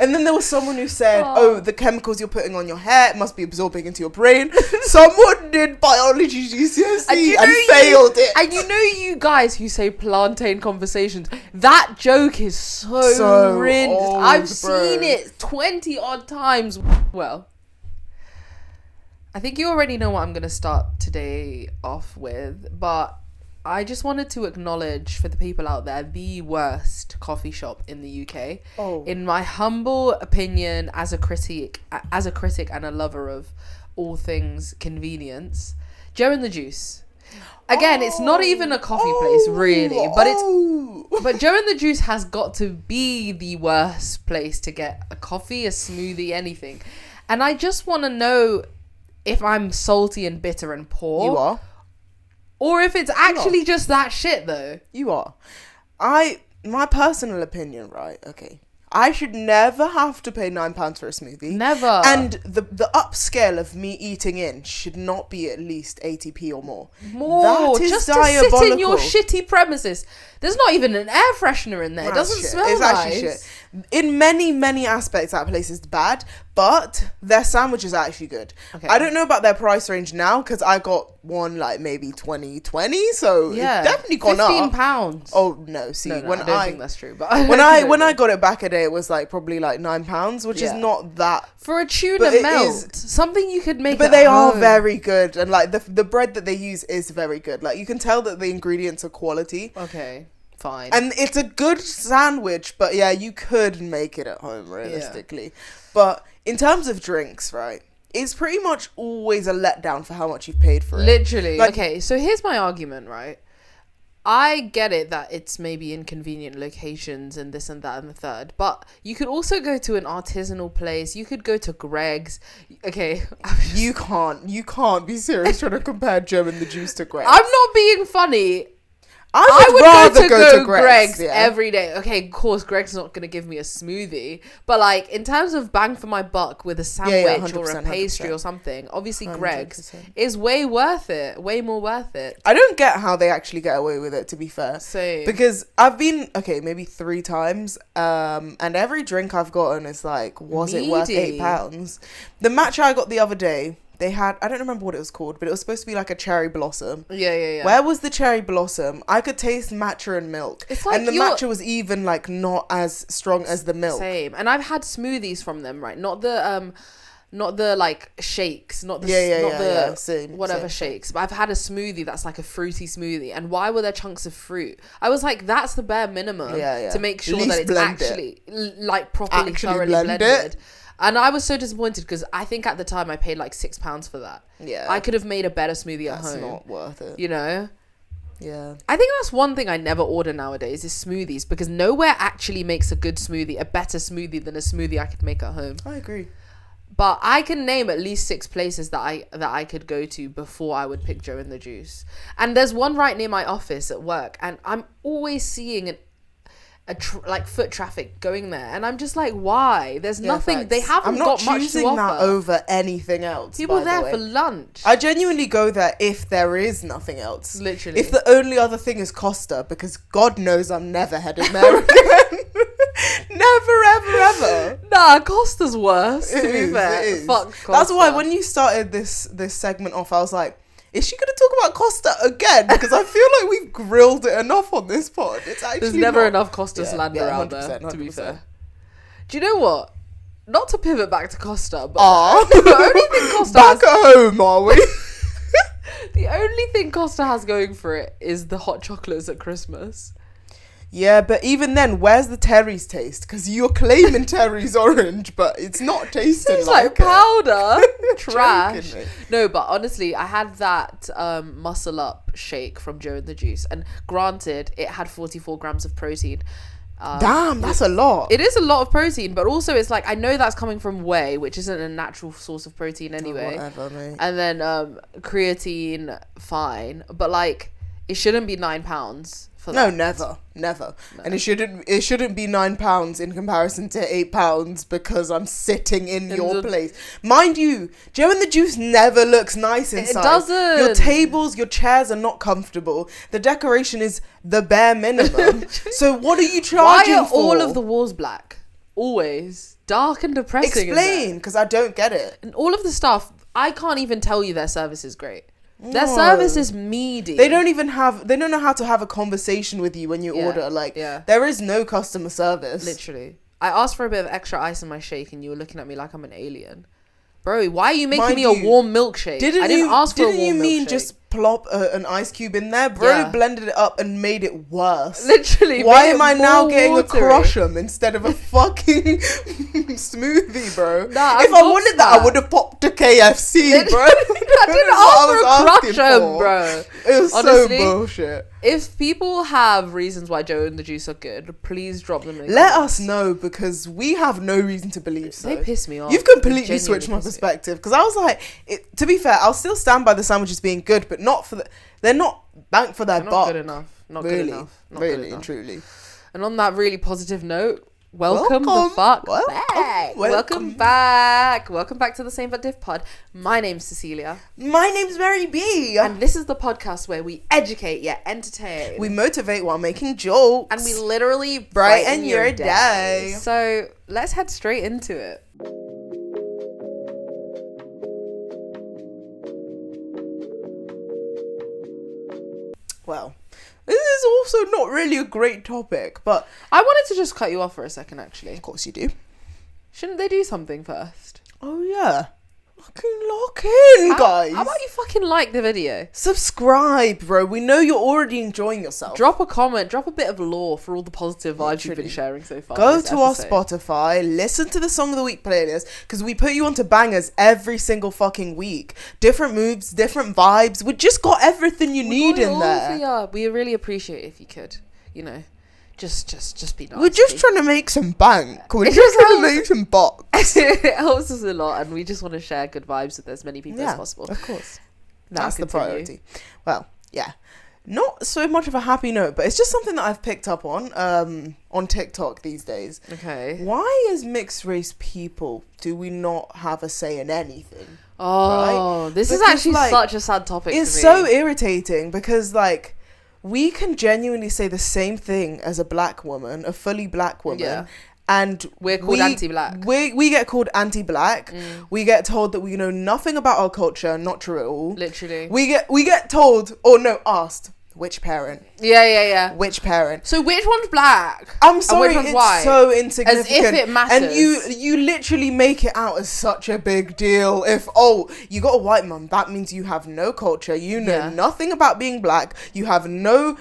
And then there was someone who said, oh, the chemicals you're putting on your hair must be absorbing into your brain. Someone did biology GCSE and failed it. And you know, you guys who say plantain conversations, that joke is so cringe. I've seen it 20 odd times. Well, I think you already know what I'm going to start today off with, but I just wanted to acknowledge for the people out there the worst coffee shop in the UK. Oh. In my humble opinion, as a critic and a lover of all things convenience, Joe and the Juice. Again, it's not even a coffee place really, but Joe and the Juice has got to be the worst place to get a coffee, a smoothie, anything. And I just want to know if I'm salty and bitter and poor. You are. Or if it's actually just that shit, though. You are. My personal opinion, right? Okay. I should never have to pay £9 for a smoothie. Never. And the upscale of me eating in should not be at least 80p or more. More. That is just diabolical. to sit in your shitty premises. There's not even an air freshener in there. It doesn't smell it's nice. Actually shit. In many aspects, that place is bad, but their sandwiches are actually good. Okay. I don't know about their price range now because I got one like maybe 2020, so yeah, it's definitely gone up. £15. Oh no, see, no, I don't think that's true. But when I got it back a day, it was like probably like £9, which is not that for a tuna melt. Something you could make. But they are very good, and like the bread that they use is very good. Like you can tell that the ingredients are quality. Okay. Fine. And it's a good sandwich, but yeah, you could make it at home realistically. Yeah. But in terms of drinks, right, it's pretty much always a letdown for how much you've paid for it. Literally. Like, okay, so here's my argument, right? I get it that it's maybe inconvenient locations and this and that and the third, but you could also go to an artisanal place. You could go to Greg's. Okay. You can't be serious trying to compare Joe and the Juice to Greg's. I'm not being funny. I would rather go to Greg's every day. Okay, of course, Greg's not going to give me a smoothie. But, like, in terms of bang for my buck with a sandwich or a pastry 100%. Or something, obviously 100%. Greg's is way worth it. Way more worth it. I don't get how they actually get away with it, to be fair. Same. Because I've been, maybe 3 times. And every drink I've gotten is like, was it worth £8? The matcha I got the other day, they had, I don't remember what it was called, but it was supposed to be like a cherry blossom. Yeah. Where was the cherry blossom? I could taste matcha and milk. It's like and the matcha was even like not as strong as the milk. Same. And I've had smoothies from them, right? Not the like shakes, not the shakes. But I've had a smoothie that's like a fruity smoothie. And why were there chunks of fruit? I was like, that's the bare minimum to make sure that it's actually like properly thoroughly blended. And I was so disappointed because I think at the time I paid like £6 for that. Yeah. I could have made a better smoothie at home. That's not worth it. You know? Yeah. I think that's one thing I never order nowadays is smoothies, because nowhere actually makes a good smoothie, a better smoothie than a smoothie I could make at home. I agree. But I can name at least 6 places that I could go to before I would pick Joe and the Juice. And there's one right near my office at work, and I'm always seeing like foot traffic going there, and I'm just like, why? There's nothing. Facts. They haven't got much to offer. I'm not choosing that over anything else. People there for lunch. I genuinely go there if there is nothing else. Literally. If the only other thing is Costa, because God knows I'm never heading there again. Never, ever. Nah, Costa's worse. To be fair, fuck Costa. That's why when you started this segment off, I was like, is she going to talk about Costa again? Because I feel like we've grilled it enough on this pod. It's actually there's never enough Costa slander out there, 100%. To be fair. Do you know what? Not to pivot back to Costa, but the only thing Costa back at home, are we? The only thing Costa has going for it is the hot chocolates at Christmas. Yeah, but even then, where's the Terry's taste? Because you're claiming Terry's orange, but it's not tasting like powder. Trash. No, but honestly, I had that Muscle Up shake from Joe and the Juice, and granted, it had 44 grams of protein. Damn, that's a lot. It is a lot of protein, but also it's like, I know that's coming from whey, which isn't a natural source of protein anyway. Whatever, mate. And then creatine, fine, but like, it shouldn't be £9. No, never. No. And it shouldn't be £9 in comparison to £8 because I'm sitting in your place. Mind you, Joe and the Juice never looks nice inside. It doesn't. Your tables, your chairs are not comfortable. The decoration is the bare minimum. So what are you charging for? Why are for? all of the walls black? Always. dark and depressing. Explain, because I don't get it. And all of the stuff, I can't even tell you their service is great. Their service is meaty. They don't know how to have a conversation with you when you order. Like, there is no customer service. Literally. I asked for a bit of extra ice in my shake and you were looking at me like I'm an alien. Bro, why are you making me a warm milkshake? I didn't ask for a warm milkshake. Didn't you mean just plop an ice cube in there? Bro blended it up and made it worse. Literally. Why am I now getting a crush'em instead of a fucking smoothie, bro? Nah, if I wanted that, I would have popped to KFC, bro. I didn't ask for a crush'em, bro. It was honestly, so bullshit. If people have reasons why Joe and the Juice are good, please drop them in. Let us know, because we have no reason to believe so. They piss me off. You've completely switched my perspective, because I was like, to be fair, I'll still stand by the sandwiches being good, but not for they're not banked for their buck. Not good enough. Not really, good enough. Not really good enough. And truly. And on that really positive note, welcome the fuck back. Welcome back. Welcome back to the Same But Diff pod. My name's Cecilia. My name's Mary B. And this is the podcast where we educate yet entertain. We motivate while making jokes. And we literally brighten your day. So let's head straight into it. Well, this is also not really a great topic, but I wanted to just cut you off for a second, actually. Of course you do. Shouldn't they do something first? Oh, yeah. Fucking lock in, guys. How about you fucking like the video? Subscribe, bro. We know you're already enjoying yourself. Drop a comment. Drop a bit of lore for all the positive vibes you've been sharing so far. Go to our Spotify. Listen to the Song of the Week playlist, because we put you onto bangers every single fucking week. Different moves, different vibes. We just got everything you need in there. We really appreciate it if you could, just be nice. We're just trying to make some bank. We're just trying to make some bucks. It helps us a lot, and we just want to share good vibes with as many people as possible. Of course. That's the priority. Well, yeah. Not so much of a happy note, but it's just something that I've picked up on TikTok these days. Okay. Why, as mixed race people, do we not have a say in anything? Oh, right? This is actually such a sad topic. It's so irritating, because we can genuinely say the same thing as a black woman, a fully black woman, and we're called anti-black. We get called anti-black. We get told that we know nothing about our culture. Not true at all. Literally. We get told, or no, asked, which parent? Yeah. Which parent? So which one's black? I'm sorry, it's white? So insignificant. As if it matters. And you literally make it out as such a big deal. If, you got a white mum, that means you have no culture. You know nothing about being black. You have no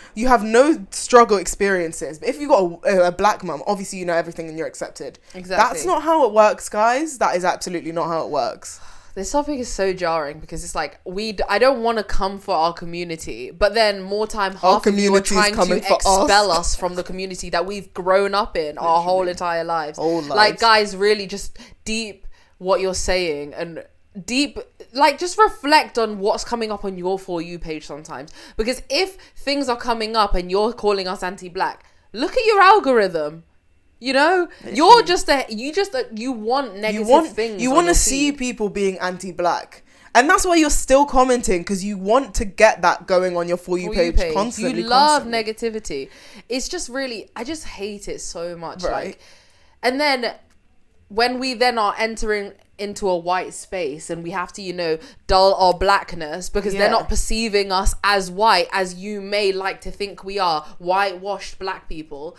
struggle experiences. But if you got a black mum, obviously you know everything and you're accepted. Exactly. That's not how it works, guys. That is absolutely not how it works. This topic is so jarring, because it's like I don't want to come for our community, but then more time half of you are trying to expel us from the community that we've grown up in our whole entire lives. Like, guys, really just deep what you're saying, and deep, just reflect on what's coming up on your For You page sometimes, because if things are coming up and you're calling us anti-black, look at your algorithm. You want negative things. You want to see people being anti-black. And that's why you're still commenting, because you want to get that going on your For You page constantly. You love negativity. It's just really, I just hate it so much. Right. And then when we then are entering into a white space and we have to, dull our blackness because they're not perceiving us as white as you may like to think we are, whitewashed black people.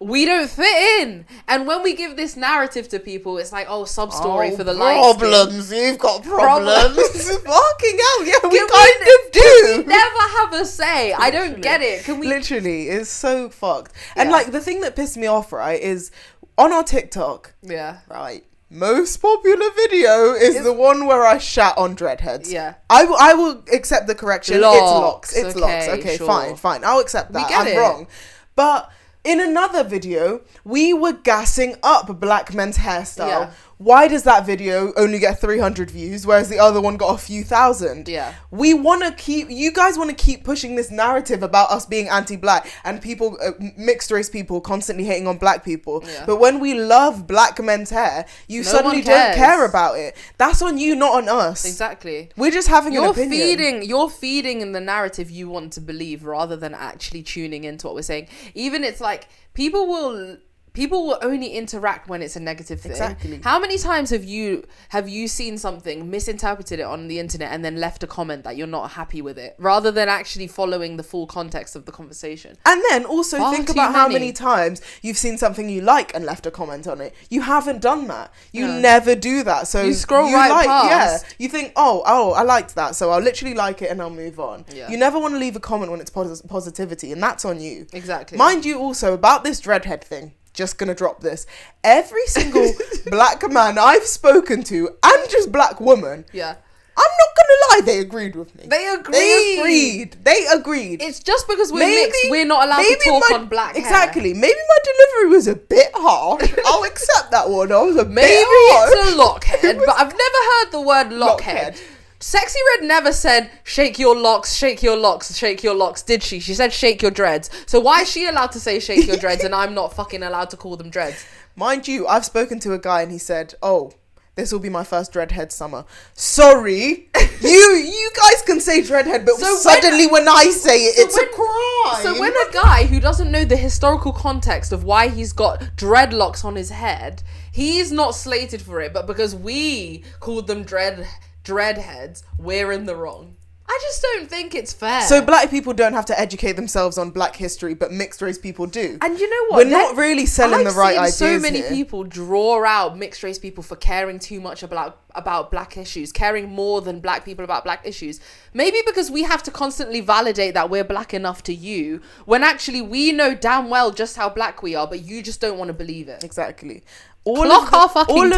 We don't fit in. And when we give this narrative to people, it's like, sub-story for the light problems. You've got problems. Fucking hell, yeah, we kind of do. We never have a say. Literally. I don't get it. Can we? Literally, it's so fucked. And the thing that pissed me off, right, is on our TikTok. Yeah. Right. Most popular video is the one where I shat on dreadheads. Yeah. I will accept the correction. Locks. It's locks. Okay, sure. Fine. I'll accept that. I'm wrong. But in another video, we were gassing up black men's hairstyle. Yeah. Why does that video only get 300 views, whereas the other one got a few thousand? Yeah. You guys want to keep pushing this narrative about us being anti-black and people, mixed race people constantly hating on black people. Yeah. But when we love black men's hair, you suddenly don't care about it. That's on you, not on us. Exactly. We're just having an opinion. You're feeding in the narrative you want to believe rather than actually tuning into what we're saying. Even it's like, people will people will only interact when it's a negative thing. Exactly. How many times have you seen something, misinterpreted it on the internet, and then left a comment that you're not happy with it, rather than actually following the full context of the conversation? And then also Far think too about how many. many times you've seen something you like and left a comment on it. You haven't done that. You never do that. So You scroll right past. Yeah, you think, oh, I liked that, so I'll literally like it and I'll move on. Yeah. You never want to leave a comment when it's positivity, and that's on you. Exactly. Mind you, also about this dreadhead thing. Just gonna drop this. Every single black man I've spoken to, and just black woman, Yeah. I'm not gonna lie, they agreed with me. They agreed. They agreed. It's just because we're mixed, we're not allowed to talk on black hair. Exactly. Maybe my delivery was a bit harsh. I'll accept that one. I was a Maybe bit harsh. it's a lockhead, but I've never heard the word lockhead. Sexy Red never said, shake your locks, shake your locks, shake your locks, did she? She said, shake your dreads. So why is she allowed to say shake your dreads and I'm not fucking allowed to call them dreads? Mind you, I've spoken to a guy and he said, oh, this will be my first dreadhead summer. Sorry. you guys can say dreadhead, but suddenly when I say it, it's a crime. So when a guy who doesn't know the historical context of why he's got dreadlocks on his head, he's not slated for it, but because we called them dreadheads, we're in the wrong. I just don't think it's fair. So black people don't have to educate themselves on black history, but mixed race people do. And you know what? We're not really selling the right ideas so many here. people draw out mixed race people for caring too much about black issues, caring more than black people about black issues. Maybe because we have to constantly validate that we're black enough to you, when actually we know damn well just how black we are, but you just don't want to believe it. Exactly. All of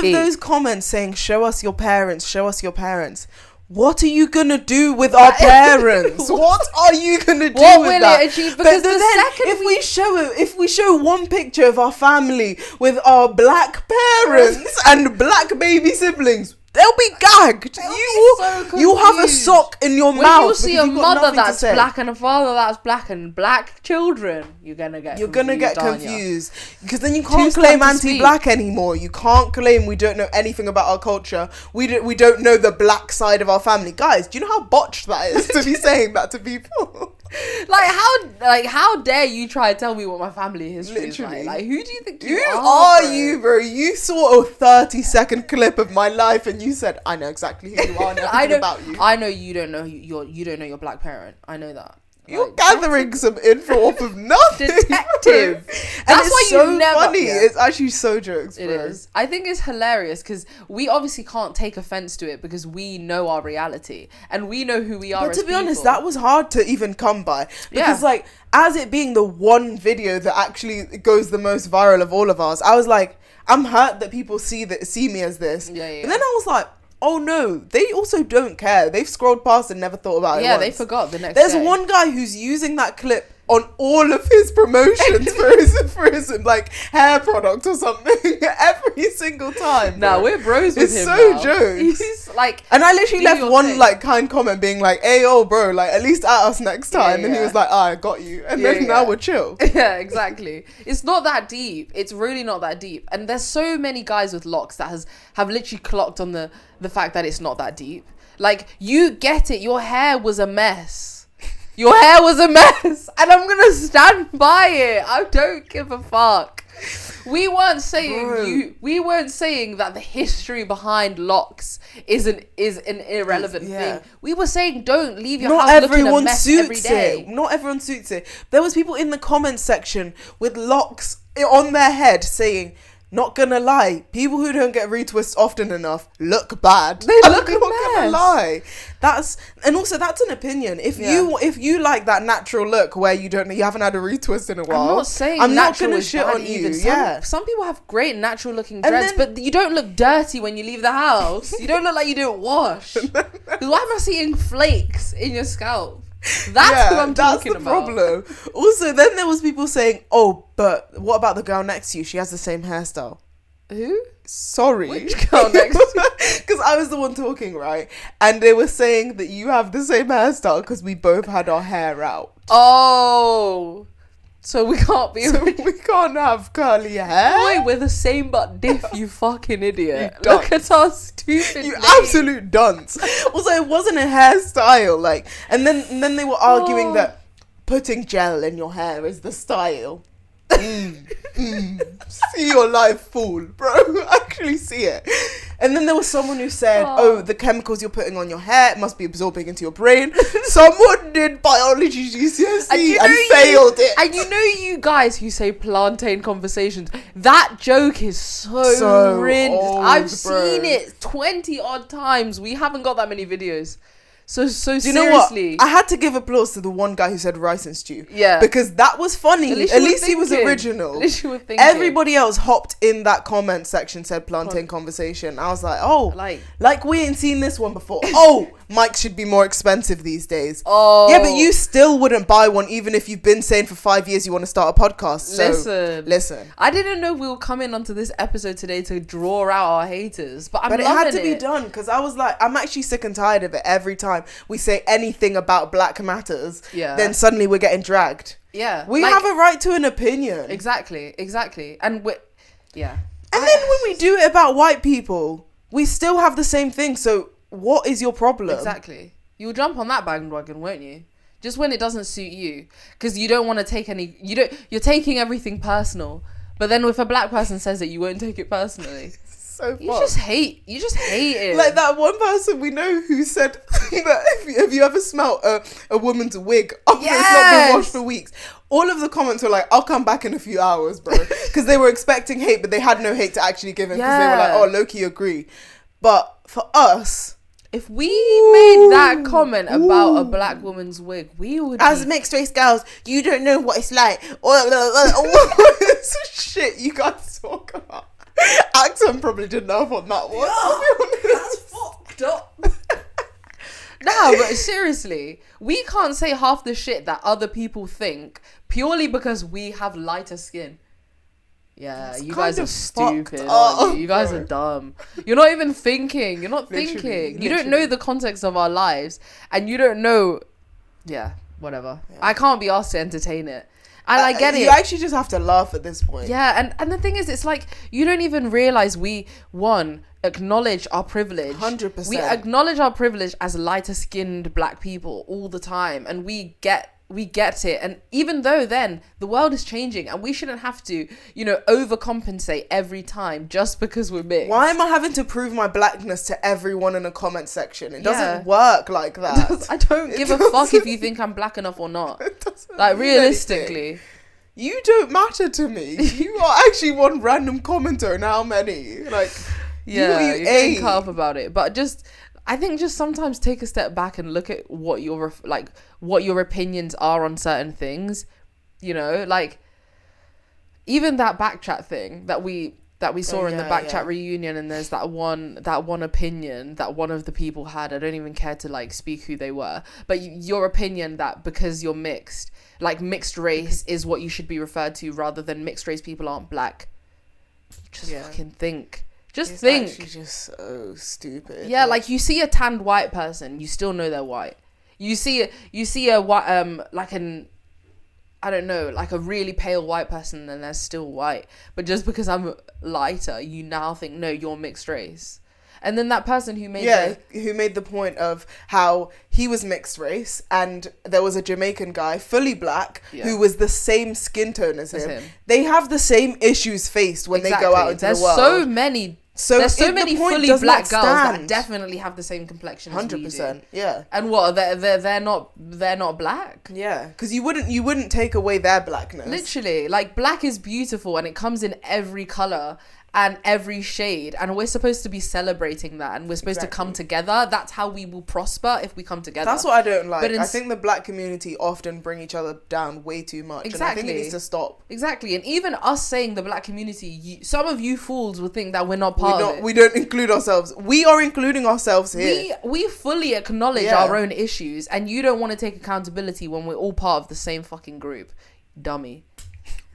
those comments saying, show us your parents, show us your parents. What are you gonna do with our parents? What are you gonna do What with will that? it achieve? Because if we show one picture of our family with our black parents and black baby siblings, they'll be gagged. You have a sock in your mouth. When you see a mother that's black and a father that's black and black children, you're gonna get confused because then you can't claim anti-black anymore. You can't claim we don't know anything about our culture. We don't know the black side of our family. Guys, do you know how botched that is to be saying that to people? How dare you try to tell me what my family history is like? Like, who do you think you are? Who are you, bro? You saw a 30-second clip of my life and you said, I know exactly who you are and everything about you. I know you don't know your black parent. I know that. You're gathering some info off of nothing. Detective. That's why so funny. Yeah. It's actually so jokes, bro. It is. I think it's hilarious because we obviously can't take offense to it because we know our reality and we know who we are. But to be honest, that was hard to even come by because like as it being the one video that actually goes the most viral of all of ours, I was like, I'm hurt that people see me as this. Yeah. And then I was like, oh no, they also don't care. They've scrolled past and never thought about it. Yeah, once. they forgot the next There's day. one guy who's using that clip on all of his promotions for his like hair product or something every single time. Nah, we're bros with him. It's so jokes. He's like, and I literally left one like kind comment being like, "Hey, yo, bro, like at least at us next time." And he was like, I got you. And then now we're chill. Yeah, exactly. It's not that deep. It's really not that deep. And there's so many guys with locks that have literally clocked on the fact that it's not that deep. Like, you get it. Your hair was a mess. Your hair was a mess. And I'm going to stand by it. I don't give a fuck. We weren't saying that the history behind locks is an irrelevant thing. We were saying don't leave your house looking a mess every day. Not everyone suits it. There was people in the comments section with locks on their head saying, not gonna lie, people who don't get retwists often enough look bad. They look a mess. Not gonna lie. That's an opinion. If you like that natural look where you haven't had a retwist in a while, I'm not saying I'm not natural gonna is shit bad on you. either. Some people have great natural looking dreads, but you don't look dirty when you leave the house. You don't look like you didn't wash. Because why am I seeing flakes in your scalp? That's what I'm talking about. That's the problem. Also, then there was people saying, "Oh, but what about the girl next to you? She has the same hairstyle." Who? Sorry. Which girl next to you? Because I was the one talking, right? And they were saying that you have the same hairstyle because we both had our hair out. Oh. So we can't be... So we can't have curly hair? Wait, we're the same but diff, you fucking idiot. Look at our stupid You name. absolute dunce. Also, it wasn't a hairstyle. Like, and then they were arguing that putting gel in your hair is the style. See your life fall, bro. Actually see it. And then there was someone who said, oh, the chemicals you're putting on your hair must be absorbing into your brain. Someone did biology GCSE and failed it. And you guys who say plantain conversations, that joke is so rinsed. I've seen it 20 odd times. We haven't got that many videos. So seriously. You know what? I had to give applause to the one guy who said rice and stew. Yeah. Because that was funny. At least he was original. At least you were thinking. Everybody else hopped in that comment section, said plantain conversation. I was like, oh, like we ain't seen this one before. Oh, mics should be more expensive these days. Oh. Yeah, but you still wouldn't buy one even if you've been saying for 5 years you want to start a podcast. So, listen. I didn't know we were coming onto this episode today to draw out our haters. But it had to be done because I was like, I'm actually sick and tired of it every time we say anything about Black Matters, then suddenly we're getting dragged. Yeah. We have a right to an opinion. Exactly. And And then when we do it about white people, we still have the same thing. So what is your problem? Exactly. You'll jump on that bandwagon, won't you? Just when it doesn't suit you. Because you don't want to take you're taking everything personal. But then if a black person says it, you won't take it personally. You just hate it. Like that one person we know who said that have you ever smelled a woman's wig after it's not been washed for weeks? All of the comments were like, I'll come back in a few hours, bro. Because they were expecting hate, but they had no hate to actually give him because they were like, oh, low-key agree. But for us, if we made that comment about a black woman's wig, we would as mixed race girls, you don't know what it's like. Shit you guys talk about. Accent probably did enough on that one. That's fucked up. No, but seriously, we can't say half the shit that other people think purely because we have lighter skin. Yeah, you guys are stupid. You guys are dumb. You're not even thinking. You're not thinking. You don't know the context of our lives, and you don't know. Yeah, whatever. Yeah. I can't be asked to entertain it. And I get it. You actually just have to laugh at this point. Yeah, and the thing is, it's like, you don't even realise we, acknowledge our privilege. 100%. We acknowledge our privilege as lighter-skinned black people all the time. And we get it. And even though then, the world is changing. And we shouldn't have to, overcompensate every time just because we're mixed. Why am I having to prove my blackness to everyone in a comment section? It doesn't work like that. I don't give a fuck if you think I'm black enough or not. Like, realistically. Anything. You don't matter to me. You are actually one random commenter in how many? Like, you're getting cut up about it. But I think just sometimes take a step back and look at what your opinions are on certain things. Like even that backchat thing that we saw in the backchat reunion, and there's that one opinion that one of the people had. I don't even care to speak who they were, but your opinion that because you're mixed, mixed race is what you should be referred to rather than mixed race people aren't black. Just fucking think. It's actually just so stupid. Yeah, you see a tanned white person, you still know they're white. You see a white a really pale white person, and they're still white. But just because I'm lighter, you now think, no, you're mixed race. And then that person who made the point of how he was mixed race, and there was a Jamaican guy, fully black, who was the same skin tone as him. They have the same issues faced when they go out into the world. There's so many fully black girls that definitely have the same complexion as 100%. Yeah. And what, they're not black? Yeah, because you wouldn't take away their blackness. Literally, black is beautiful, and it comes in every color and every shade, and we're supposed to be celebrating that, and we're supposed to come together. That's how we will prosper, if we come together. That's what I don't like. I think the black community often bring each other down way too much. Exactly. And I think it needs to stop. Exactly. And even us saying the black community, some of you fools will think that we're not part of it. We don't include ourselves. We are including ourselves here. We fully acknowledge our own issues, and you don't want to take accountability when we're all part of the same fucking group. Dummy.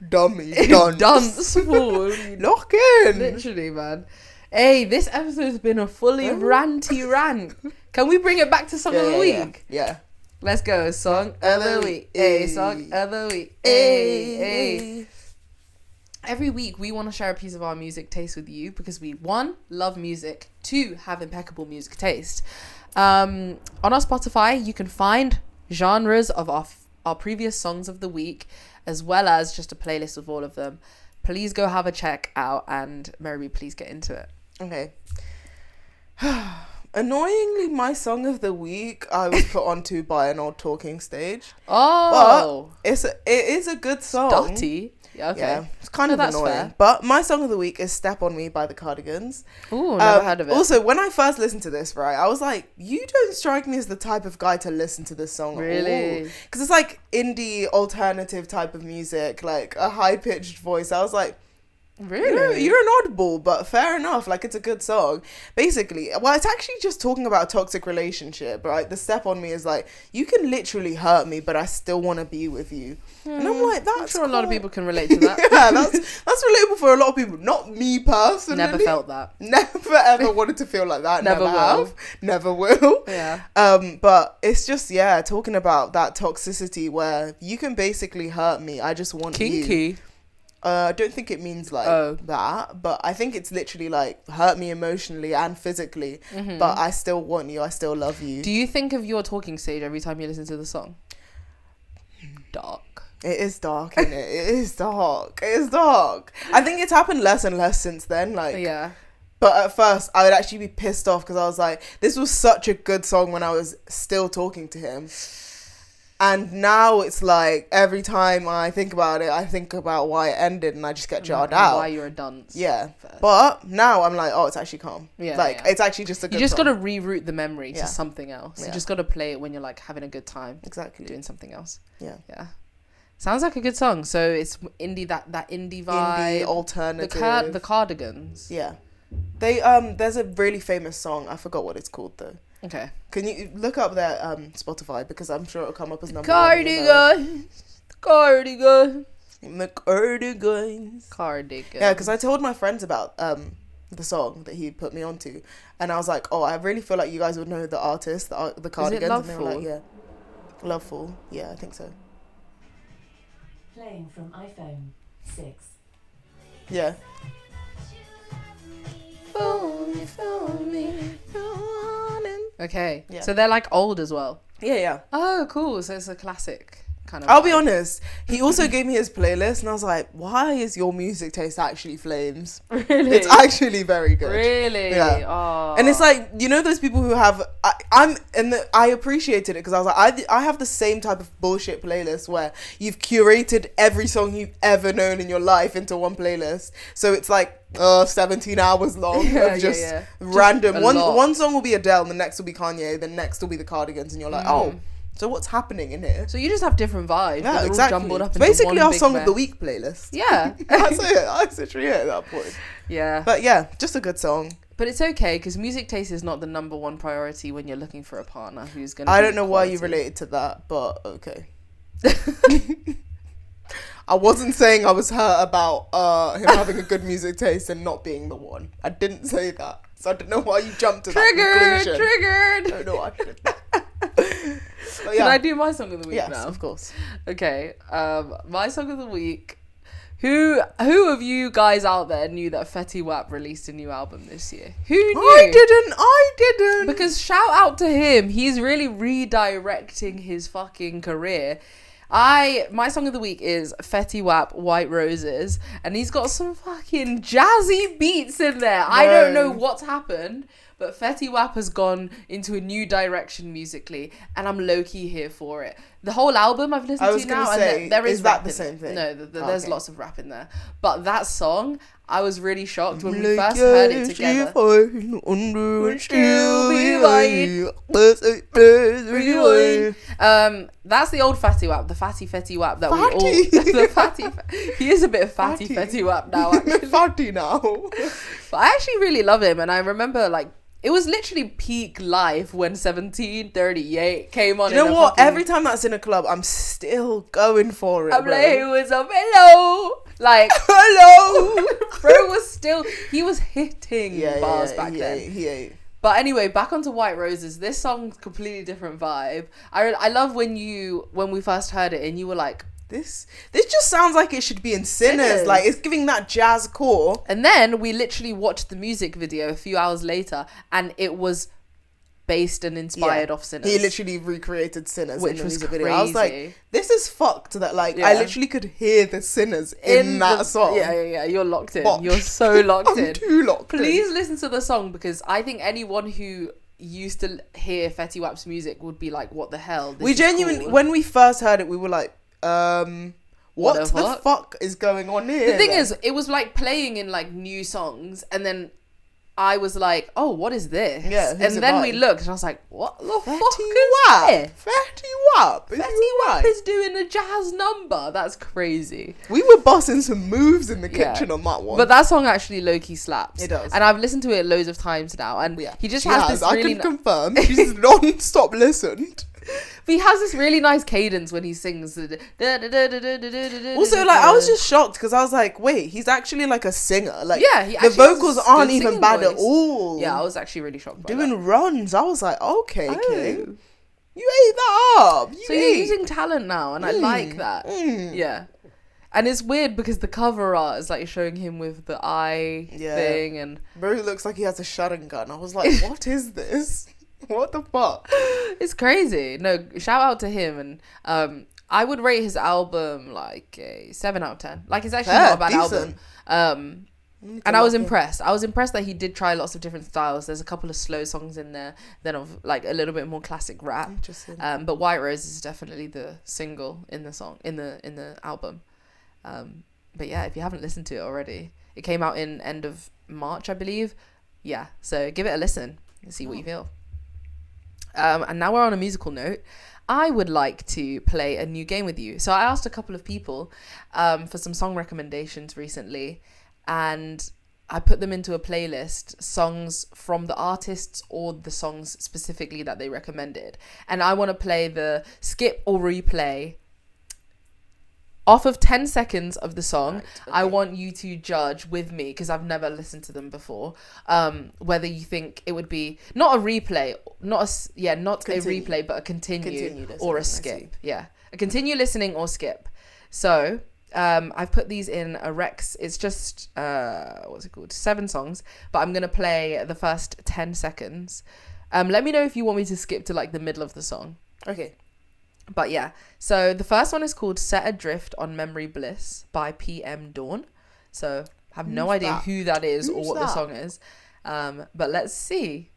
Dunce fool. Lock in. Literally, man. Hey, this episode's been a fully ranty rant. Can we bring it back to song of the week? Yeah. Let's go. Song of the week. Hey, song of the week. Hey. Every week we want to share a piece of our music taste with you because we, 1, love music, 2, have impeccable music taste. On our Spotify, you can find genres of our previous songs of the week, as well as just a playlist of all of them. Please go have a check out, and Mary, please get into it. Okay. Annoyingly, my song of the week I was put onto by an old Talking Stage. Oh, but it is a good song. Dirty. Yeah, okay. Yeah, it's kind of annoying. Fair. But my song of the week is "Step on Me" by the Cardigans. Ooh, never heard of it. Also, when I first listened to this, right, I was like, you don't strike me as the type of guy to listen to this song really? At all. Because it's like indie alternative type of music, like a high pitched voice. I was like, really? You're an oddball, but fair enough. Like, it's a good song. Basically, well, it's actually just talking about a toxic relationship, right? The "Step on Me" is like, you can literally hurt me, but I still want to be with you. And I'm like, that's I'm sure a lot of people can relate to that. Yeah, that's relatable for a lot of people. Not me personally. Never felt that. Never ever wanted to feel like that. Never will. Have. Never will. Yeah. But it's just, yeah, talking about that toxicity where you can basically hurt me. I just want you. Kinky. I don't think it means like that, but I think it's literally like hurt me emotionally and physically, but I still want you, I still love you. Do you think of your Talking Stage every time you listen to the song? Dark. It is dark, isn't it? It is dark. It is dark. I think it's happened less and less since then. Like, yeah. But at first, I would actually be pissed off because I was like, this was such a good song when I was still talking to him. And now it's like, every time I think about it, I think about why it ended and I just get jarred out. Why you're a dunce. Yeah. But now I'm like, oh, it's actually calm. Yeah. Like, it's actually just a good You just song. got to reroute the memory to something else. Yeah. You just got to play it when you're like having a good time. Exactly. Doing something else. Yeah. Yeah. Sounds like a good song. So it's indie, that indie vibe. Indie, alternative. The Cardigans. Yeah. They there's a really famous song. I forgot what it's called though. Okay. Can you look up their Spotify, because I'm sure it'll come up as number Cardigans. Cardigans. The Cardigans. Cardigans. Yeah, because I told my friends about the song that he put me onto, and I was like, oh, I really feel like you guys would know the artist, the Cardigans. Is it Loveful? And they were like, yeah, Loveful. Yeah, I think so. Playing from iPhone 6. Yeah. Okay. Yeah. So they're like old as well. Yeah. Oh, cool. So it's a classic kind of. I'll be honest. He also gave me his playlist, and I was like, "Why is your music taste actually flames? Really? It's actually very good. Really? Yeah. Oh. And it's like, you know, those people who have. I appreciated it because I was like, I have the same type of bullshit playlist where you've curated every song you've ever known in your life into one playlist. So it's like 17 hours long of just random. Just one song will be Adele, and the next will be Kanye, the next will be the Cardigans, and you're like, oh. So what's happening in here? So you just have different vibes. Yeah, they're exactly. all jumbled up into basically one our big song mess. of the week playlist. Yeah. That's it. That's literally it at that point. Yeah. But yeah, just a good song. But it's okay because music taste is not the number one priority when you're looking for a partner who's going to. I don't know why you related to that, but okay. I wasn't saying I was hurt about him having a good music taste and not being the one. I didn't say that. So I don't know why you jumped to that conclusion. Triggered. I don't know why I did that. But Can I do my song of the week now? Yes, of course. Okay. My song of the week. Who of you guys out there knew that Fetty Wap released a new album this year? Who knew? I didn't. Because shout out to him. He's really redirecting his fucking career. My song of the week is Fetty Wap, White Roses, and he's got some fucking jazzy beats in there. I don't know what's happened, but Fetty Wap has gone into a new direction musically, and I'm low-key here for it. The whole album I've listened to now, and there is that rap the in same it. thing? No, there's Okay. lots of rap in there. But that song, I was really shocked when we first heard it together. That's the old Fatty Wap, the Fatty Wap that we all. The fatty. He is a bit of Fatty Wap now. Actually. Fatty now. But I actually really love him, and I remember like it was literally peak life when 1738 came on. You know what? Every time that's in a club, I'm still going for it. I'm like, it was a hello. Like hello. Bro he was hitting bars back then. Yeah. But anyway, back onto White Roses. This song's completely different vibe. I love when we first heard it and you were like, this just sounds like it should be in Sinners. Like, it's giving that jazz core. And then we literally watched the music video a few hours later, and it was based and inspired off Sinners. He literally recreated Sinners which in the was music crazy. video. I was like, this is fucked that like I Yeah. literally could hear the Sinners in that song. Yeah. You're locked in. Bosh. You're so locked I'm in. too locked in. Please listen to the song, because I think anyone who used to hear Fetty Wap's music would be like, what the hell? This We is genuinely, cool. when we first heard it, we were like, what the the fuck is going on here? The thing then? is, it was like playing in like new songs, and then I was like, oh, what is this? Yeah, and who's it then by? we looked, and I was like, what the fuck Fetty is Wap. this? Fetty Wap. Is Fetty you Wap right? is doing a jazz number. That's crazy. We were busting some moves in the Yeah. kitchen on that one. But that song actually low-key slaps. It does. And I've listened to it loads of times now, and he just She has has. this really... I can confirm. She's non-stop listened. He has this really nice cadence when he sings. Also, like, I was just shocked because I was like, wait, he's actually like a singer. Like, Yeah, he the actually has vocals a aren't good even singing bad at voice. all. Yeah, I was actually really shocked by doing that. runs. I was like, okay, Oh. King, you ate that up. So you're using talent now, and I like that. Mm. Yeah. And it's weird because the cover art is like showing him with the eye thing, and Bro looks like he has a shutting gun. I was like, what is this? What the fuck? it's crazy. No, shout out to him, and I would rate his album like a 7 out of 10. Like, it's actually not a bad decent. album. And I was impressed. I was impressed that he did try lots of different styles. There's a couple of slow songs in there, then of like a little bit more classic rap. Interesting. But White Rose is definitely the single in the song in the album. But yeah, if you haven't listened to it already, it came out in end of March, I believe. Yeah, so give it a listen and see what you feel. And now we're on a musical note. I would like to play a new game with you. So I asked a couple of people for some song recommendations recently, and I put them into a playlist, songs from the artists or the songs specifically that they recommended. And I want to play the skip or replay off of 10 seconds of the song. Right, okay. I want you to judge with me, because I've never listened to them before, whether you think it would be not a replay, not a replay, but a continue or a skip. Yeah, a continue listening or skip. So I've put these in a Rex. It's just what's it called? 7 songs, but I'm gonna play the first 10 seconds. Let me know if you want me to skip to like the middle of the song. Okay. But yeah, so the first one is called Set Adrift on Memory Bliss by PM Dawn. So I have no idea who that is or what the song is. But let's see.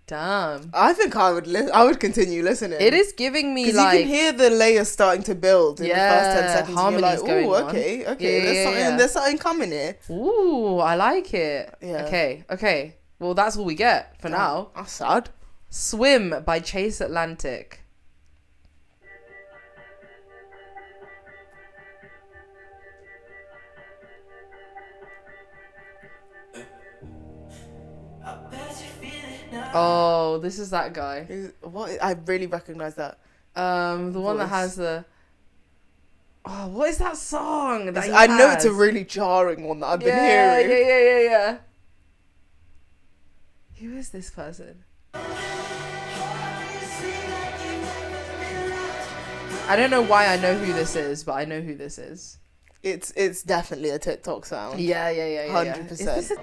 Damn. I think I would continue listening. It is giving me because like... you can hear the layers starting to build in the first 10 seconds. harmonies And you're going like, on. okay, Yeah. there's something coming here. Ooh, I like it. Yeah. Okay. Well, that's all we get for now. That's sad. Swim by Chase Atlantic. Oh, this is that guy. I really recognize that. The one that Voice. has the... Oh, what is that song that he I know it's a has? really jarring one that I've been hearing. Yeah. Who is this person? I don't know why I know who this is, but I know who this is. It's definitely a TikTok sound. Yeah. 100%. Is this a...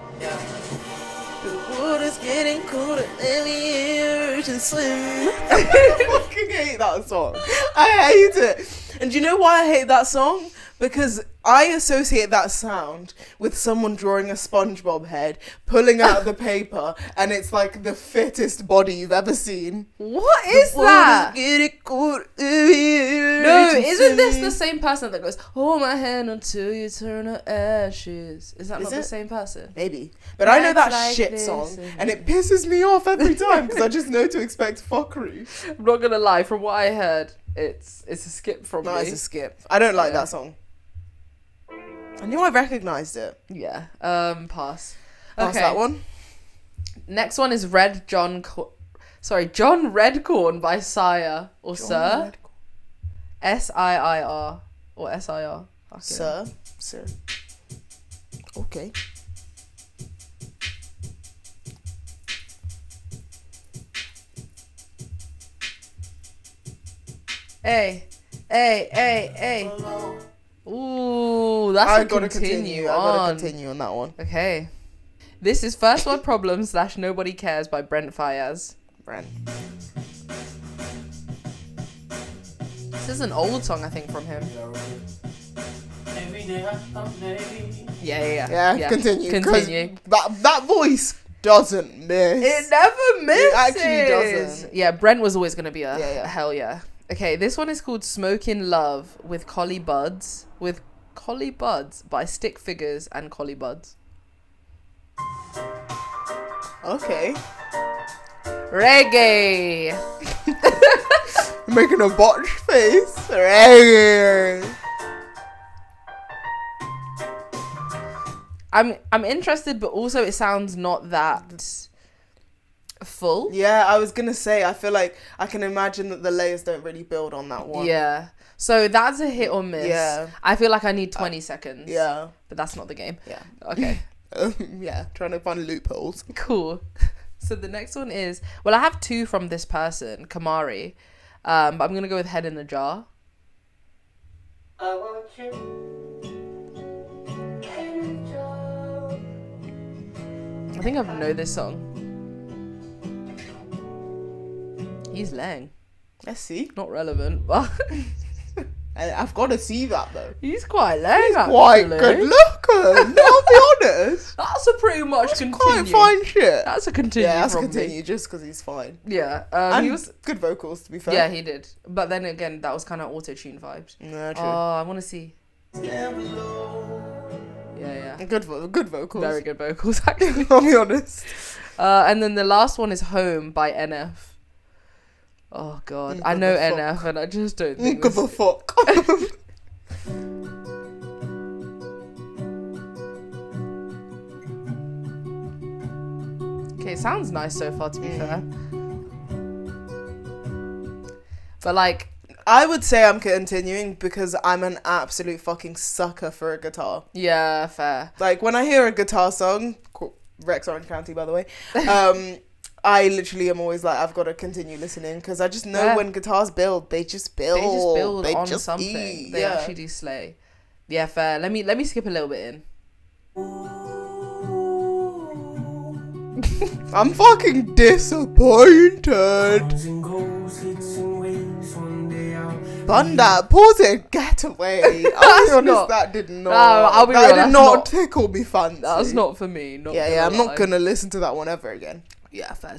The water's getting colder and the ocean swim. I fucking hate that song. I hate it. And do you know why I hate that song? Because I associate that sound with someone drawing a SpongeBob head, pulling out the paper, and it's like the fittest body you've ever seen. What is that? No, No, isn't this the same person that goes, hold my hand until you turn to ashes? Is that not the same person? Maybe. But I know that Like shit this song, and- and it pisses me off every time because I just know to expect fuckery. I'm not gonna lie, from what I heard, it's a skip from No, me. it's a skip. I don't like Yeah. that song. I knew I recognised it. Yeah. Pass. Pass that one. Next one is John Redcorn by Sire or Sir. SIIR or SIR. Sir. Okay. Hey. Ooh, that's I a gotta continue I on. gotta continue on that one. Okay. This is First World Problems / Nobody Cares by Brent Faiyaz. Brent. This is an old song, I think, from him. Yeah. Continue. Continue. That voice doesn't miss. It never misses. It actually doesn't. Yeah, Brent was always going to be a Yeah. hell yeah. Okay, this one is called Smokin' Love with Collie Buds by Stick Figures and Collie Buds. Okay. Reggae. Making a botch face. Reggae. I'm interested, but also it sounds not that full. Yeah, I was gonna say, I feel like I can imagine that the layers don't really build on that one. Yeah. So that's a hit or miss. Yeah. I feel like I need 20 seconds. Yeah. But that's not the game. Yeah. Okay. Yeah, trying to find loopholes. Cool. So the next one is, well, I have two from this person, Kamari. But I'm going to go with Head in the Jar. I want you. I think I know this song. He's Lang. Let's see. Not relevant, but I've got to see that though. he's quite Lang, actually. Quite good looking. I'll be honest. That's a pretty much That's continue. quite fine shit. That's a continue Yeah, that's from continue me. just because he's fine. Yeah. And He was... good vocals, to be fair. Yeah, he did. But then again, that was kind of auto-tune vibes. Yeah, true. Oh, I want to see. Yeah. Good vocals. Very good vocals, actually. I'll be honest. And then the last one is Home by NF. Oh, God. I know Give a NF, and I just don't think Give a this... fuck. Okay, it sounds nice so far, to be fair. But, like... I would say I'm continuing because I'm an absolute fucking sucker for a guitar. Yeah, fair. Like, when I hear a guitar song, Rex Orange County, by the way, I literally am always like, I've got to continue listening because I just know when guitars build, they just build. They just build They on just something. eat. They Yeah. actually do slay. Yeah, fair. Let me skip a little bit in. I'm fucking disappointed. Bunda, pause it, get away. I'll be honest, not- that did not. I'll be real, that that's did not not- tickle me fancy. That's not for me. Not Yeah, I'm gonna not lie. gonna listen to that one ever again. Yeah, fair.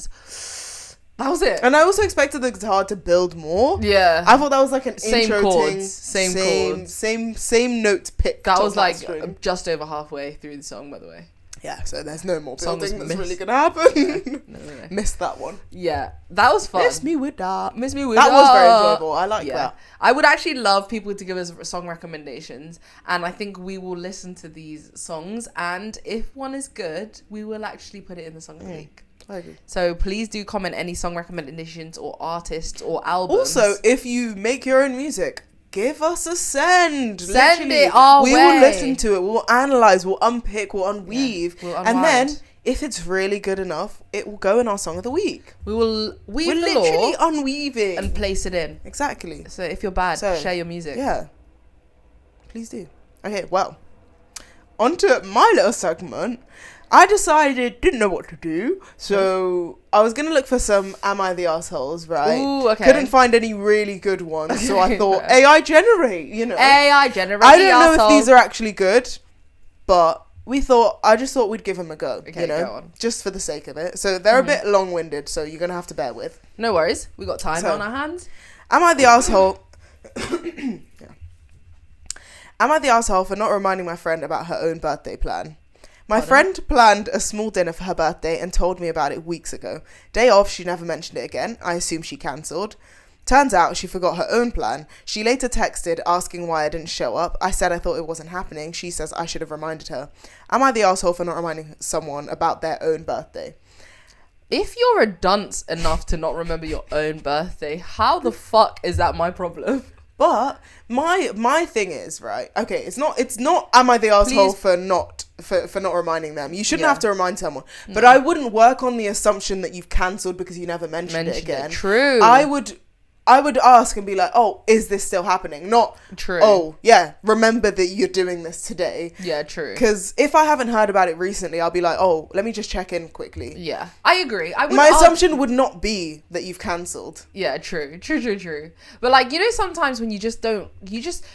That was it. And I also expected the guitar to build more. Yeah. I thought that was like an Same intro chords, thing. same chords. Same notes picked. That on was like string. just over halfway through the song, by the way. Yeah, so there's no more Song was building that's missed. really gonna happen. No. Missed that one. Yeah, that was fun. Miss me with that. Miss me with That was very enjoyable. I like that. I would actually love people to give us song recommendations, and I think we will listen to these songs, and if one is good, we will actually put it in the song of the week. I agree. So please do comment any song recommendations or artists or albums. Also, if you make your own music, give us a send. Send Literally, it our we way. will listen to it. We'll analyze. We'll unpick. We'll unweave. we'll and then, unwind. if it's really good enough, it will go in our song of the week. we will weave We're the literally law unweaving. and place it in. Exactly. So if you're bad, So, share your music. Yeah. Please do. Okay, well, on to my little segment. I decided, didn't know what to do, so I was going to look for some Am I the Arseholes, right? Ooh, okay. Couldn't find any really good ones, so I Okay, thought, fair. AI generate, you know. AI generate. I don't know if these are actually good, but I just thought we'd give them a go, Okay, you know, go on. just for the sake of it. So they're a bit long-winded, so you're going to have to bear with. No worries. We got time So- on our hands. Am I the asshole? Yeah. Am I the asshole for not reminding my friend about her own birthday plan? My friend planned a small dinner for her birthday and told me about it weeks ago. Day off, she never mentioned it again. I assume she cancelled. Turns out she forgot her own plan. She later texted asking why I didn't show up. I said I thought it wasn't happening. She says I should have reminded her. Am I the asshole for not reminding someone about their own birthday? If you're a dunce enough to not remember your own birthday, how the fuck is that my problem? But my thing is, right, okay, it's not am I the asshole for not reminding them. You shouldn't Yeah. have to remind someone. But I wouldn't work on the assumption that you've cancelled because you never mentioned it again. True. I I would ask and be like, oh, is this still happening? Not, True. oh, yeah, remember that you're doing this today. Yeah, true. Because if I haven't heard about it recently, I'll be like, oh, let me just check in quickly. Yeah, I agree. My assumption would not be that you've cancelled. Yeah, true. But like, you know, sometimes when you just don't,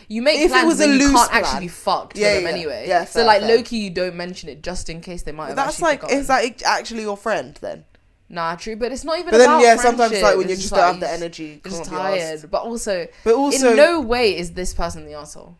you make If it plans was a and you loose can't plan. actually fuck to Yeah, them yeah. anyway. Yeah, so fair, like, fair. low-key, you don't mention it just in case they might have That's actually like, forgotten. is that actually your friend then? Nah, true, but it's not even But then, about yeah, sometimes it's like friendship, when you it's just like don't have the you energy. You're just can't be asked. tired. But also, also, in no way is this person the asshole.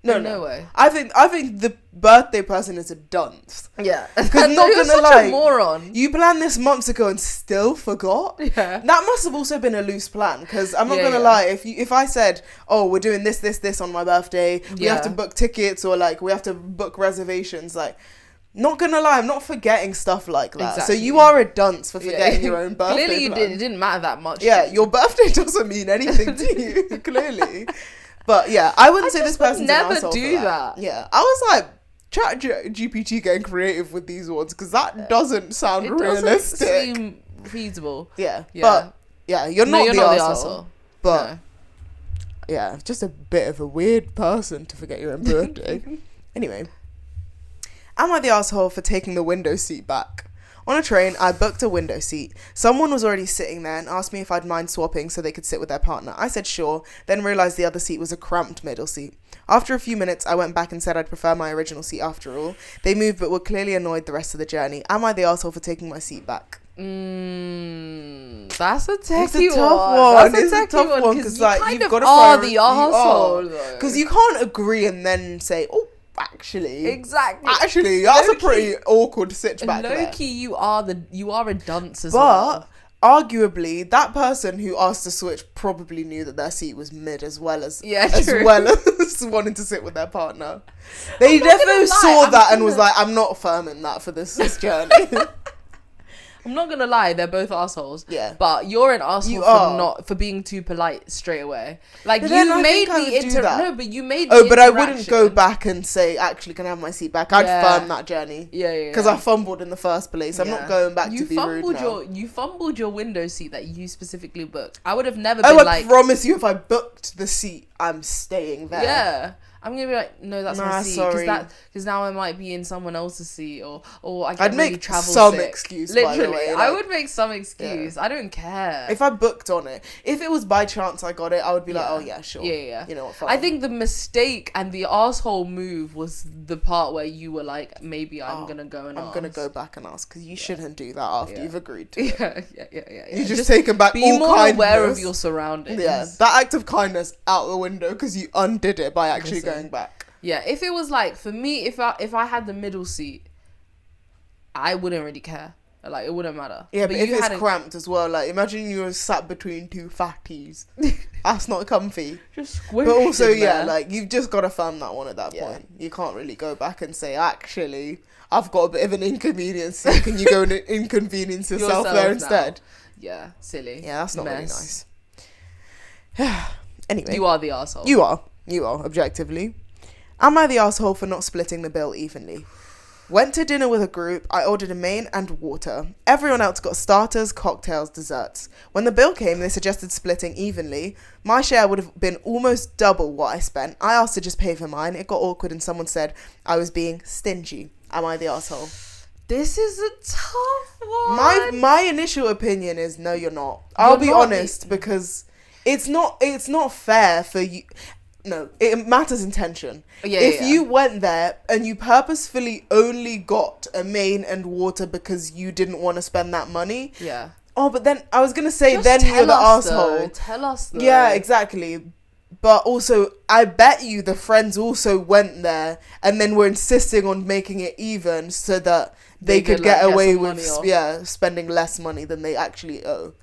No way. I think the birthday person is a dunce. Yeah. Because not You're gonna such lie, a moron. you planned this months ago and still forgot. Yeah. That must have also been a loose plan. Because I'm not Yeah, gonna yeah. lie, if I said, oh, we're doing this on my birthday, we have to Yeah. book tickets or like we have to book reservations, like. Not gonna lie, I'm not forgetting stuff like that. Exactly. So you are a dunce for forgetting your own birthday. Clearly you plan. did. It didn't matter that much. Yeah, your birthday doesn't mean anything to you, clearly. But yeah, I wouldn't say this just would person's never an asshole do for that. Yeah, I was like, chat GPT getting creative with these ones because that doesn't sound It realistic. doesn't seem feasible. Yeah, Yeah. but yeah, you're not the arsehole. arsehole. But No. yeah, just a bit of a weird person to forget your own birthday. Anyway, am I the asshole for taking the window seat back? On a train, I booked a window seat. Someone was already sitting there and asked me if I'd mind swapping so they could sit with their partner. I said sure, then realised the other seat was a cramped middle seat. After a few minutes, I went back and said I'd prefer my original seat after all. They moved but were clearly annoyed the rest of the journey. Am I the asshole for taking my seat back? That's a It's techie a tough one. That's It's a tough one because like kind you've of got to are the arsehole though. because you can't agree and then say, oh, actually, exactly. actually, that's a Low-key- pretty awkward sit back there. Low-key, you are a dunce as But well. arguably, that person who asked to switch probably knew that their seat was mid as well as True. wanting to sit with their partner. They I'm not gonna definitely lie, saw I'm that and was gonna- like, I'm not affirming that for this journey. I'm not gonna lie, they're both assholes. Yeah. But you're an asshole You for are. for being too polite straight away. Like But then you I made think I would do that. No, but you made Oh, the but I wouldn't go interaction. back and say, actually, can I have my seat back? I'd Yeah. firm that journey. Yeah. Because I fumbled in the first place. I'm Yeah. not going back you to be rude now. You fumbled your window seat that you specifically booked. I would have never Oh, been I like, promise you, if I booked the seat, I'm staying there. yeah. I'm gonna be like, no, that's Nah, my seat sorry. because now I might be in someone else's seat or I get I'd really make travel some sick. excuse, by the Literally, way, I like- would make some excuse. I don't care. If I booked on it, if it was by chance I got it, I would be like, Yeah. oh yeah, sure. Yeah. You know what? Fine. I think the mistake and the asshole move was the part where you were like, maybe I'm gonna go and I'm gonna ask. go back and ask because you shouldn't do that after Yeah. you've agreed to it. Yeah. You just taken back be all more kindness. aware of your surroundings. Yeah, that act of kindness out the window because you undid it by actually Listen. going back. Yeah, if it was like for me, if I had the middle seat, I wouldn't really care. Like it wouldn't matter. Yeah, but if you it's had a- cramped as well, like imagine you were sat between two fatties. That's not comfy. just squished But also, in yeah, there. like you've just got to firm that one at that Yeah. point. You can't really go back and say, actually, I've got a bit of an inconvenience. So can you go and inconvenience yourself there now. instead? Yeah, silly. Yeah, that's not really Mess. nice. Anyway, You are the asshole. you are objectively. Am I the asshole for not splitting the bill evenly? Went to dinner with a group. I ordered a main and water. Everyone else got starters, cocktails, desserts. When the bill came, they suggested splitting evenly. My share would have been almost double what I spent. I asked to just pay for mine. It got awkward and someone said I was being stingy. Am I the asshole? This is a tough one. My initial opinion is no, you're not. I'll be not honest because it's not fair for you. No, it matters intention. Yeah, if yeah. you went there and you purposefully only got a main and water because you didn't want to spend that money. Yeah. Oh, but then I was gonna say Just then you're tell the us, asshole. though. Tell us. Though. Yeah, exactly. But also, I bet you the friends also went there and then were insisting on making it even so that they could could, get like, get away some with money off. spending less money than they actually owe.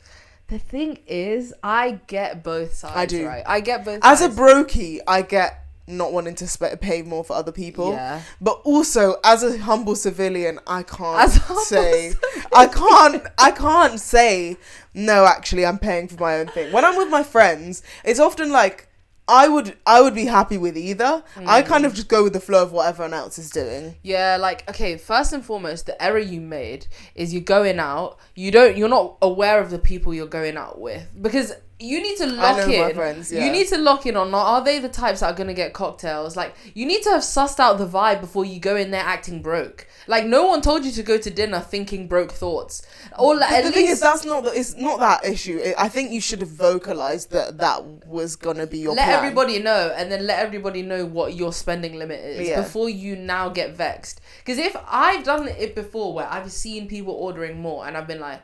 The thing is, I get both sides. I do. Right? I get both. As a sides. brokey, I get not wanting to pay more for other people. Yeah. But also, as a humble civilian, I can't As a humble say I can't say no. Actually, I'm paying for my own thing. When I'm with my friends, it's often like I would be happy with either. I kind of just go with the flow of what everyone else is doing. Yeah, like, okay, first and foremost, the error you made is you're going out, you're not aware of the people you're going out with. Because you need to I lock know my in. friends, yeah. You need to lock in on, are they the types that are going to get cocktails? Like, you need to have sussed out the vibe before you go in there acting broke. Like, no one told you to go to dinner thinking broke thoughts. Or like, But at the least... thing is, it's not that issue. I think you should have vocalized that was going to be your let plan. everybody know, and then let everybody know what your spending limit is before you now get vexed. Because if I've done it before where I've seen people ordering more and I've been like,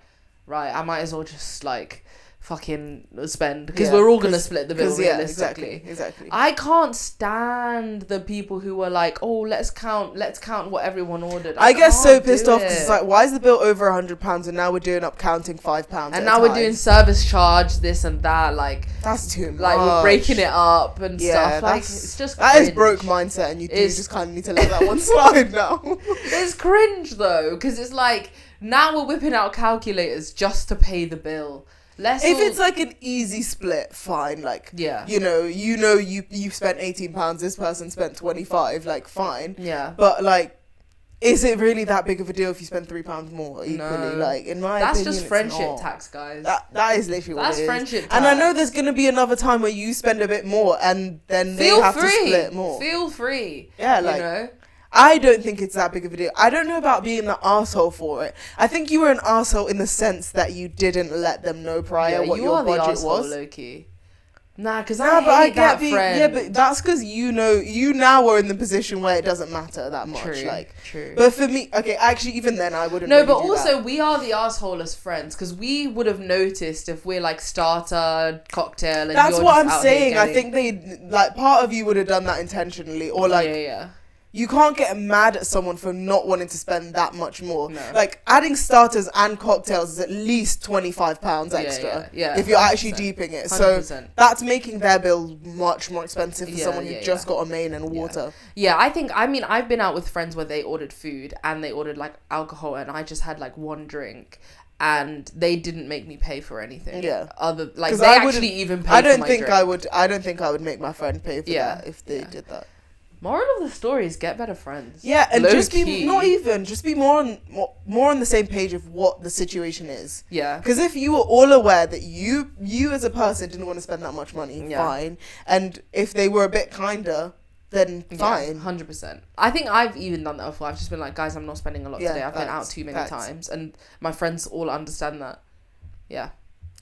right, I might as well just like fucking spend, because we're all gonna split the bill realistically. Exactly. I can't stand the people who are like, oh, let's count what everyone ordered. I get so can't pissed do off because it's like, why is the bill over £100 and now we're doing up counting £5 and now we're doing service charge, this and that, like that's too much. like we're breaking it up and stuff. Like, it's just that is cringe. broke mindset, and you just kind of need to let that one slide now. It's cringe though, because it's like, now we're whipping out calculators just to pay the bill. If it's like an easy split, fine. Like, you spent £18, this person spent 25, like, fine. Yeah. But like, is it really that big of a deal if you spend £3 more equally? No. Like, in my opinion, that's just friendship tax, guys. That is literally what it is. That's friendship tax. And I know there's gonna be another time where you spend a bit more, and then they have to split more. Feel free. Yeah, like, you know? I don't think it's that big of a deal. I don't know about being the arsehole for it. I think you were an arsehole in the sense that you didn't let them know prior what your budget was. Low-key. Nah, because I hate that friend. Yeah, but that's because you now are in the position where it doesn't matter that much. True. But for me, okay, actually, even then I wouldn't. No, really but do also that. we are the asshole as friends, because we would have noticed if we're like starter, cocktail, and that's you're what just I'm out here saying. I getting... think they like part of you would have done that intentionally, or like yeah. You can't get mad at someone for not wanting to spend that much more. No. Like, adding starters and cocktails is at least £25 extra. Yeah. If you're actually deeping it. 100%. So that's making their bill much more expensive for someone who just got a main and water. Yeah, I've been out with friends where they ordered food and they ordered like alcohol, and I just had like one drink. And they didn't make me pay for anything. Yeah. They actually even paid for my drink. I don't think I would make my friend pay for that if they did that. Moral of the story is get better friends. Yeah, and just be more on the same page of what the situation is. Yeah. Because if you were all aware that you as a person didn't want to spend that much money, fine. And if they were a bit kinder, then fine. 100%. I think I've even done that before. I've just been like, guys, I'm not spending a lot today. I've been out too many times, and my friends all understand that. Yeah.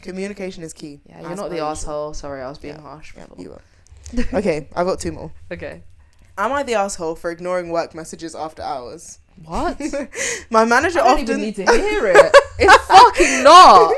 Communication is key. Yeah, you're not the asshole. Sorry, I was being harsh. Yeah, you were. Okay, I've got two more. Okay. Am I the asshole for ignoring work messages after hours? What? My manager I don't even need to hear it. It's fucking not.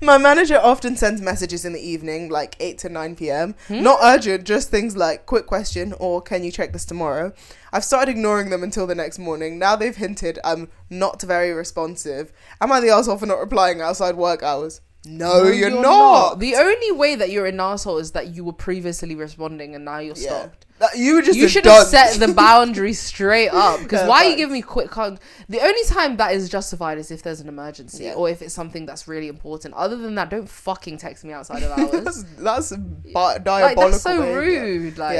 My manager often sends messages in the evening, like 8 to 9 p.m. Not urgent, just things like quick question or can you check this tomorrow? I've started ignoring them until the next morning. Now they've hinted I'm not very responsive. Am I the asshole for not replying outside work hours? No, you're not. The only way that you're an asshole is that you were previously responding and now you're stopped. You should have set the boundary straight up, because why are you giving me quick the only time that is justified is if there's an emergency or if it's something that's really important. Other than that, don't fucking text me outside of hours. that's diabolical. Like, that's so rude. Like,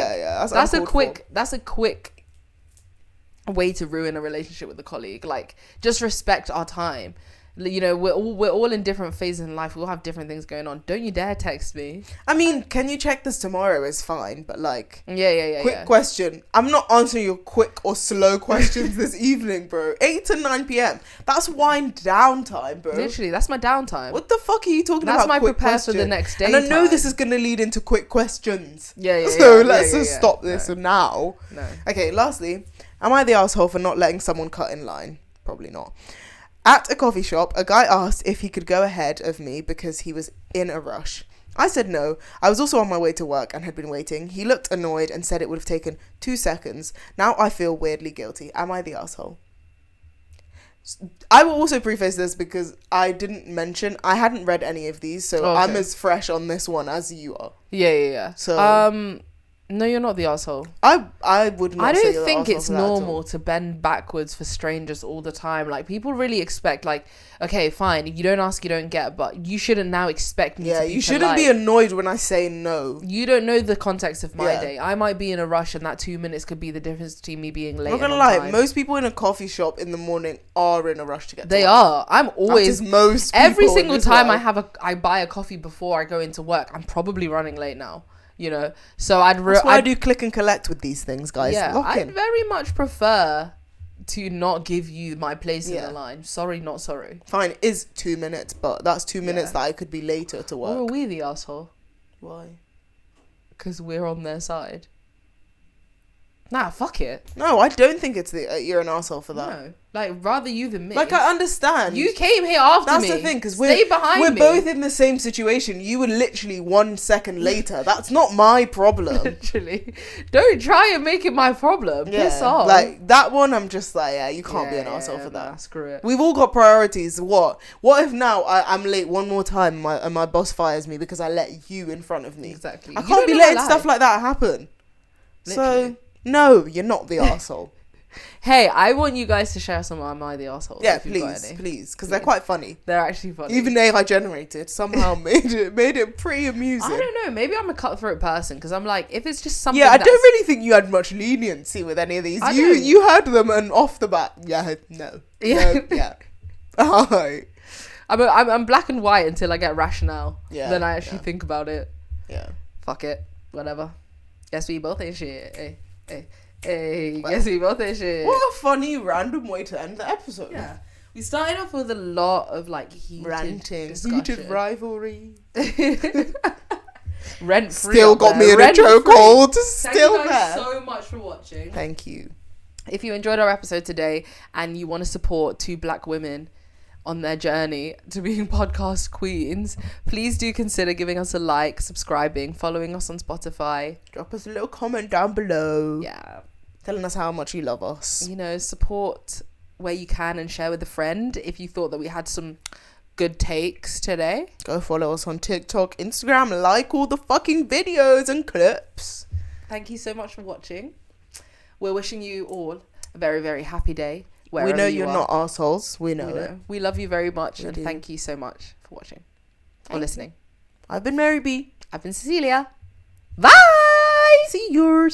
that's a quick way to ruin a relationship with a colleague. Like, just respect our time. You know, we're all in different phases in life. We all have different things going on. Don't you dare text me. I mean, can you check this tomorrow is fine, but like, quick question. I'm not answering your quick or slow questions this evening, bro. 8 to 9 p.m. That's wind down time, bro. Literally, that's my downtime. What the fuck are you talking about? That's my prepare for the next day. And I know this is gonna lead into quick questions. So let's just stop this now. No. Okay. Lastly, am I the asshole for not letting someone cut in line? Probably not. At a coffee shop, a guy asked if he could go ahead of me because he was in a rush. I said no. I was also on my way to work and had been waiting. He looked annoyed and said it would have taken 2 seconds. Now I feel weirdly guilty. Am I the asshole? I will also preface this because I hadn't read any of these, so I'm as fresh on this one as you are. Yeah. So No, you're not the asshole. I would not I say don't you're the think arsehole it's for that at all. normal to bend backwards for strangers all the time. Like, people really expect, like, okay, fine, if you don't ask, you don't get, but you shouldn't now expect me Yeah, to be you shouldn't be polite. annoyed when I say no. You don't know the context of my Yeah. day. I might be in a rush, and that 2 minutes could be the difference between me being late. I'm not and gonna on lie, time. most people in a coffee shop in the morning are in a rush to get to They work. are. I'm That always is most every people in single this time world. I buy a coffee before I go into work. I'm probably running late now. You know, so I'd That's why I do click and collect with these things, guys. Yeah, Lock I'd in. very much prefer to not give you my place in Yeah. the line. Sorry, not sorry. Fine, it is 2 minutes, but that's 2 minutes Yeah. that I could be later to Or are work. we the asshole? Why? Because we're on their side. Nah, fuck it. No, I don't think it's you're an asshole for that. No, like rather you than me. Like, I understand. You came here after That's me. the thing, because Stay behind we're me. both in the same situation. You were literally 1 second later. That's not my problem. Literally, don't try and make it my problem. Piss off. Like, that one, I'm just like, yeah, you can't be an Yeah, asshole for that. nah, screw it. We've all got priorities. What if now I'm late one more time and my boss fires me because I let you in front of me? Exactly. I You can't don't be know my letting life. stuff like that happen. Literally. So, no, you're not the arsehole. Hey, I want you guys to share some of Am I the Asshole? Yeah, please, because they're quite funny. They're actually funny. Even the AI generated somehow made it pretty amusing. I don't know. Maybe I'm a cutthroat person because I'm like, if it's just something. Yeah, I that's- don't really think you had much leniency with any of these. I You don't. you heard them and off the bat, yeah, no, Yeah. no, yeah. Alright. I'm black and white until I get rationale. Yeah, Then I actually yeah. think about it. Yeah. Fuck it. Whatever. Guess we both ain't shit. Hey, hey, hey. Well, Guess we both ain't shit. What a funny random way to end the episode. Yeah. We started off with a lot of like heated Ranting, discussion. heated rivalry. Rent free. Still got me in a chokehold. Still Thank you guys there. so much for watching. Thank you. If you enjoyed our episode today and you want to support two black women on their journey to being podcast queens, please do consider giving us a like, subscribing, following us on Spotify. Drop us a little comment down below. Yeah. Telling us how much you love us. You know, support where you can and share with a friend if you thought that we had some good takes today. Go follow us on TikTok, Instagram, like all the fucking videos and clips. Thank you so much for watching. We're wishing you all a very, very happy day. We wherever know you you're are. not assholes. We know We it. know. We love you very much, We and do. thank you so much for watching or Thank listening. I've been Mary B. I've been Cecilia. Bye! See you.